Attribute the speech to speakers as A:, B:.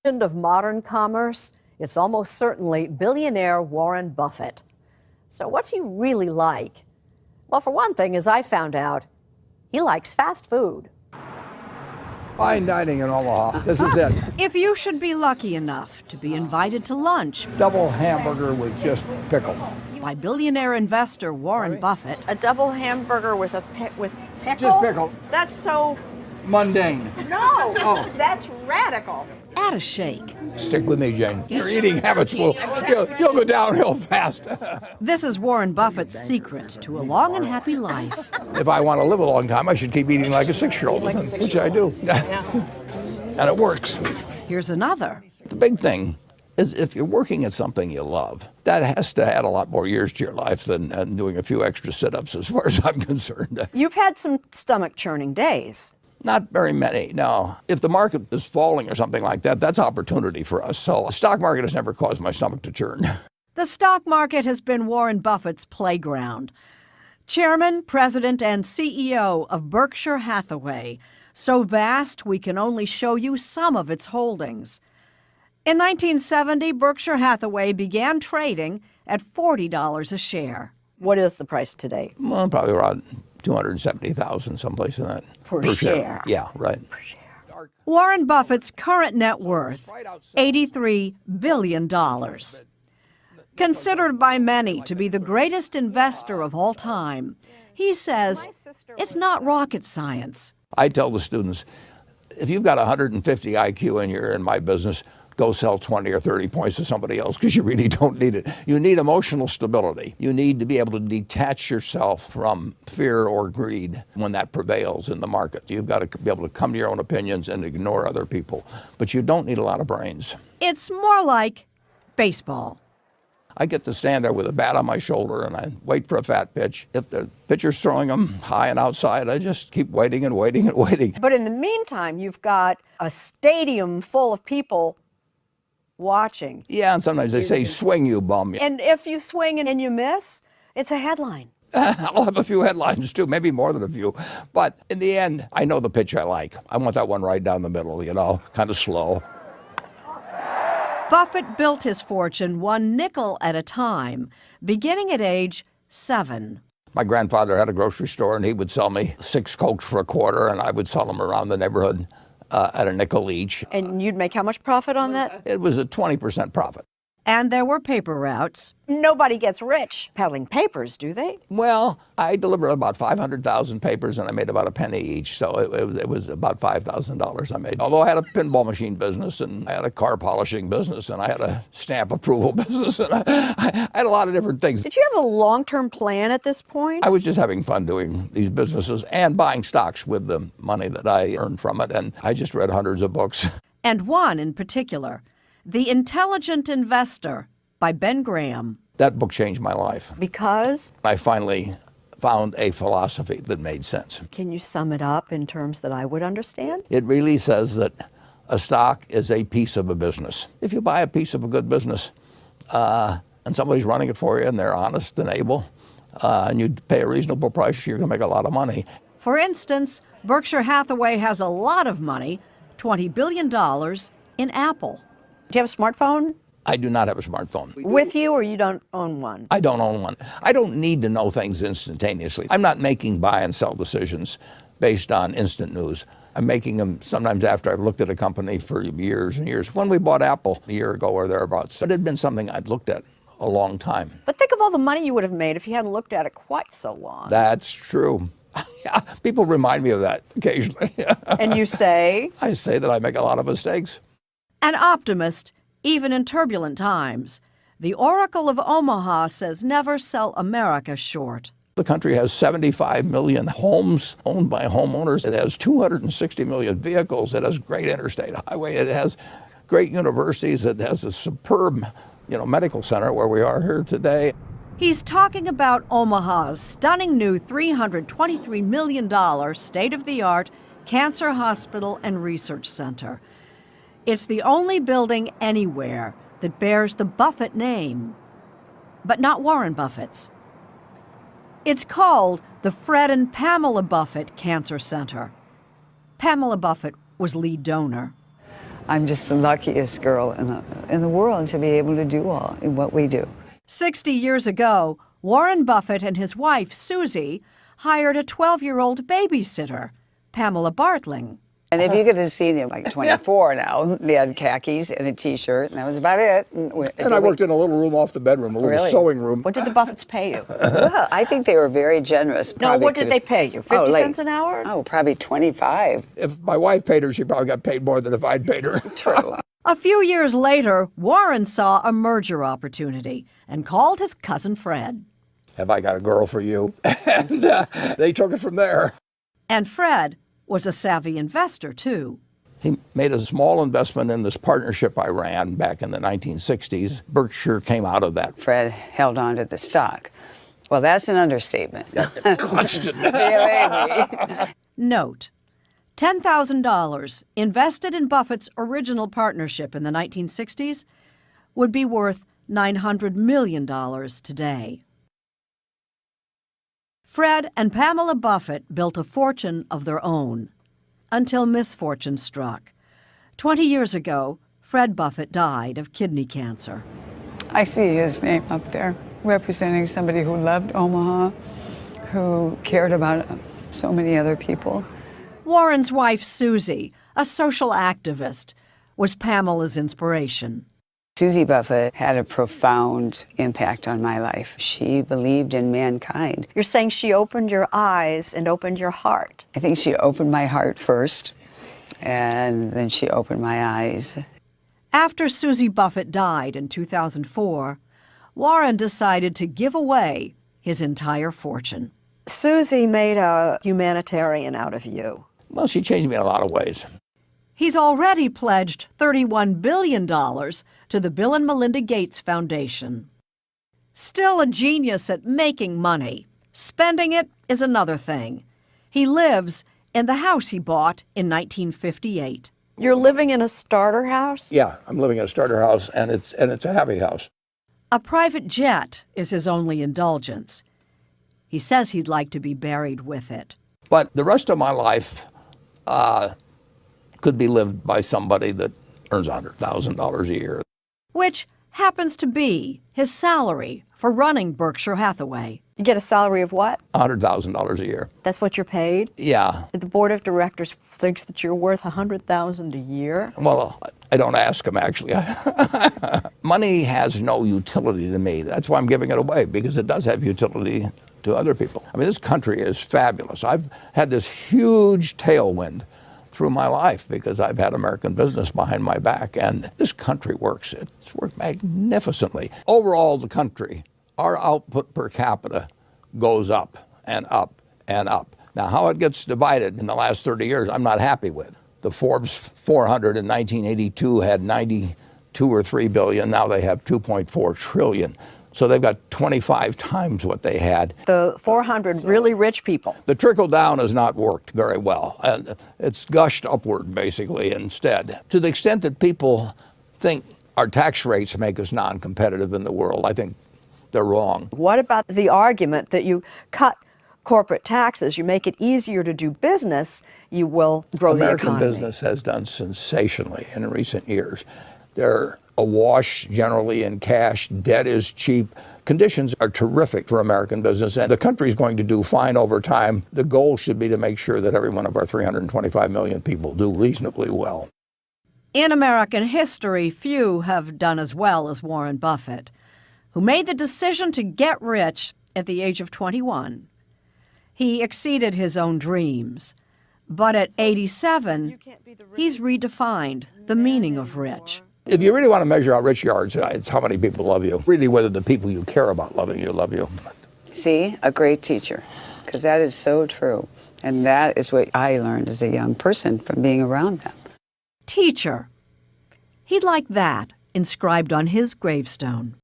A: of modern commerce, it's almost certainly billionaire Warren Buffett. So what's he really like? Well, for one thing, as I found out, he likes fast food.
B: Fine dining in Omaha. This is it.
C: If you should be lucky enough to be invited to lunch
B: Double hamburger with just pickle.
C: by billionaire investor Warren Buffett,
A: A double hamburger with pickle?
B: Just pickle.
A: That's so...
B: Mundane.
A: No!
B: Oh.
A: That's radical.
C: at a shake.
B: Stick with me, Jane. Your eating habits will, you'll go downhill fast.
C: This is Warren Buffett's secret to a long and happy life.
B: If I want to live a long time, I should keep eating like a 6-year-old, which I do. And it works.
C: Here's another.
B: The big thing is if you're working at something you love, that has to add a lot more years to your life than doing a few extra sit-ups as far as I'm concerned.
A: You've had some stomach-churning days.
B: Not very many, no. If the market is falling or something like that, that's opportunity for us. So the stock market has never caused my stomach to churn.
C: The stock market has been Warren Buffett's playground. Chairman, President, and CEO of Berkshire Hathaway, so vast we can only show you some of its holdings. In 1970, Berkshire Hathaway began trading at $40 a share.
A: What is the price today?
B: Well, probably around 270,000, someplace in that.
A: Per share.
B: Yeah, right.
C: Warren Buffett's current net worth, $83 billion. Considered by many to be the greatest investor of all time, he says it's not rocket science.
B: I tell the students, if you've got 150 IQ and you're in my business, go sell 20 or 30 points to somebody else because you really don't need it. You need emotional stability. You need to be able to detach yourself from fear or greed when that prevails in the market. You've got to be able to come to your own opinions and ignore other people. But you don't need a lot of brains.
C: It's more like baseball.
B: I get to stand there with a bat on my shoulder and I wait for a fat pitch. If the pitcher's throwing them high and outside, I just keep waiting and waiting and waiting.
A: But in the meantime, you've got a stadium full of people watching.
B: Yeah, and sometimes they say, swing, you bum.
A: And if you swing and you miss, it's a headline.
B: I'll have a few headlines too, maybe more than a few. But in the end, I know the pitch I like. I want that one right down the middle, you know, kind of slow.
C: Buffett built his fortune one nickel at a time, beginning at age 7.
B: My grandfather had a grocery store and he would sell me 6 Cokes for a quarter and I would sell them around the neighborhood at a nickel each.
A: And you'd make how much profit on that?
B: It was a 20% profit.
C: And there were paper routes.
A: Nobody gets rich peddling papers, do they?
B: Well, I delivered about 500,000 papers and I made about a penny each, so it was about $5,000 I made. Although I had a pinball machine business and I had a car polishing business and I had a stamp approval business and I had a lot of different things.
A: Did you have a long-term plan at this point?
B: I was just having fun doing these businesses and buying stocks with the money that I earned from it, and I just read hundreds of books.
C: And one in particular, The Intelligent Investor by Ben Graham.
B: That book changed my life.
A: Because?
B: I finally found a philosophy that made sense.
A: Can you sum it up in terms that I would understand?
B: It really says that a stock is a piece of a business. If you buy a piece of a good business and somebody's running it for you and they're honest and able, and you pay a reasonable price, you're going to make a lot of money.
C: For instance, Berkshire Hathaway has a lot of money, $20 billion, in Apple.
A: Do you have a smartphone?
B: I do not have a smartphone.
A: With you, or you don't own one?
B: I don't own one. I don't need to know things instantaneously. I'm not making buy and sell decisions based on instant news. I'm making them sometimes after I've looked at a company for years and years. When we bought Apple a year ago or thereabouts, it had been something I'd looked at a long time.
A: But think of all the money you would have made if you hadn't looked at it quite so long.
B: That's true. Yeah, people remind me of that occasionally.
A: And you say?
B: I say that I make a lot of mistakes.
C: An optimist, even in turbulent times, the Oracle of Omaha says never sell America short.
B: The country has 75 million homes owned by homeowners. It has 260 million vehicles. It has great interstate highway. It has great universities. It has a superb, medical center where we are here today.
C: He's talking about Omaha's stunning new $323 million state-of-the-art cancer hospital and research center. It's the only building anywhere that bears the Buffett name, but not Warren Buffett's. It's called the Fred and Pamela Buffett Cancer Center. Pamela Buffett was lead donor.
D: I'm just the luckiest girl in the world to be able to do all what we do.
C: 60 years ago, Warren Buffett and his wife, Susie, hired a 12-year-old babysitter, Pamela Bartling.
D: And if you could have seen him, like 24 now, they had khakis and a T-shirt, and that was about it.
B: And I worked in a little room off the bedroom, a little sewing room.
A: What did the Buffetts pay you?
D: Well, I think they were very generous.
A: No,
D: Probably
A: what did they pay you? 50 cents an hour?
D: Oh, probably 25.
B: If my wife paid her, she probably got paid more than if I'd paid her.
D: True.
C: A few years later, Warren saw a merger opportunity and called his cousin Fred.
B: Have I got a girl for you? And they took it from there.
C: And Fred was a savvy investor, too.
B: He made a small investment in this partnership I ran back in the 1960s. Berkshire came out of that.
D: Fred held on to the stock. Well, that's an understatement.
B: Constant.
C: Note, $10,000 invested in Buffett's original partnership in the 1960s would be worth $900 million today. Fred and Pamela Buffett built a fortune of their own until misfortune struck. 20 years ago, Fred Buffett died of kidney cancer.
D: I see his name up there, representing somebody who loved Omaha, who cared about so many other people.
C: Warren's wife, Susie, a social activist, was Pamela's inspiration.
D: Susie Buffett had a profound impact on my life. She believed in mankind.
A: You're saying she opened your eyes and opened your heart.
D: I think she opened my heart first, and then she opened my eyes.
C: After Susie Buffett died in 2004, Warren decided to give away his entire fortune.
A: Susie made a humanitarian out of you.
B: Well, she changed me in a lot of ways.
C: He's already pledged $31 billion to the Bill and Melinda Gates Foundation. Still a genius at making money. Spending it is another thing. He lives in the house he bought in 1958.
A: You're living in a starter house?
B: Yeah, I'm living in a starter house, and it's a happy house.
C: A private jet is his only indulgence. He says he'd like to be buried with it.
B: But the rest of my life could be lived by somebody that earns $100,000 a year.
C: Which happens to be his salary for running Berkshire Hathaway.
A: You get a salary of what?
B: $100,000 a year.
A: That's what you're paid?
B: Yeah.
A: The board of directors thinks that you're worth $100,000 a year?
B: Well, I don't ask them, actually. Money has no utility to me. That's why I'm giving it away, because it does have utility to other people. I mean, this country is fabulous. I've had this huge tailwind through my life because I've had American business behind my back, and this country works. It's worked magnificently. Overall, the country, our output per capita goes up and up and up. Now, how it gets divided in the last 30 years, I'm not happy with. The Forbes 400 in 1982 had 92 or 3 billion. Now they have 2.4 trillion. So they've got 25 times what they had.
A: The 400 really rich people.
B: The trickle down has not worked very well. And it's gushed upward, basically, instead. To the extent that people think our tax rates make us non-competitive in the world, I think they're wrong.
A: What about the argument that you cut corporate taxes, you make it easier to do business, you will grow the economy?
B: American business has done sensationally in recent years. They're awash generally in cash. Debt is cheap. Conditions are terrific for American business, and the country's going to do fine over time. The goal should be to make sure that every one of our 325 million people do reasonably well.
C: In American history, few have done as well as Warren Buffett, who made the decision to get rich at the age of 21. He exceeded his own dreams, but at 87, he's redefined the meaning of rich.
B: If you really want to measure how rich you are, it's how many people love you. Really, whether the people you care about loving you love you.
D: See, a great teacher, because that is so true. And that is what I learned as a young person from being around them.
C: Teacher. He'd like that inscribed on his gravestone.